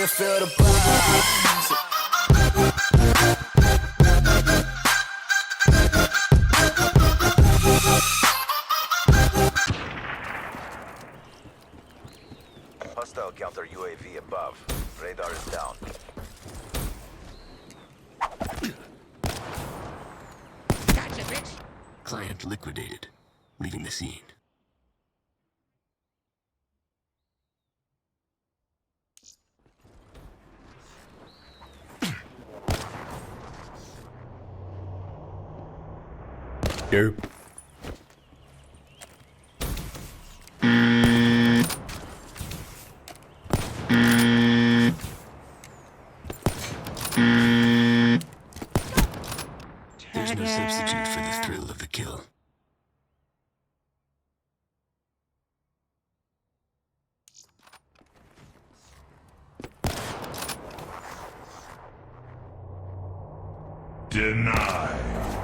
feel the buzz. Hostile counter UAV above. Radar is down. Gotcha, bitch. Client liquidated, leaving the scene. Derp. There's no substitute for the thrill of the kill. Denied.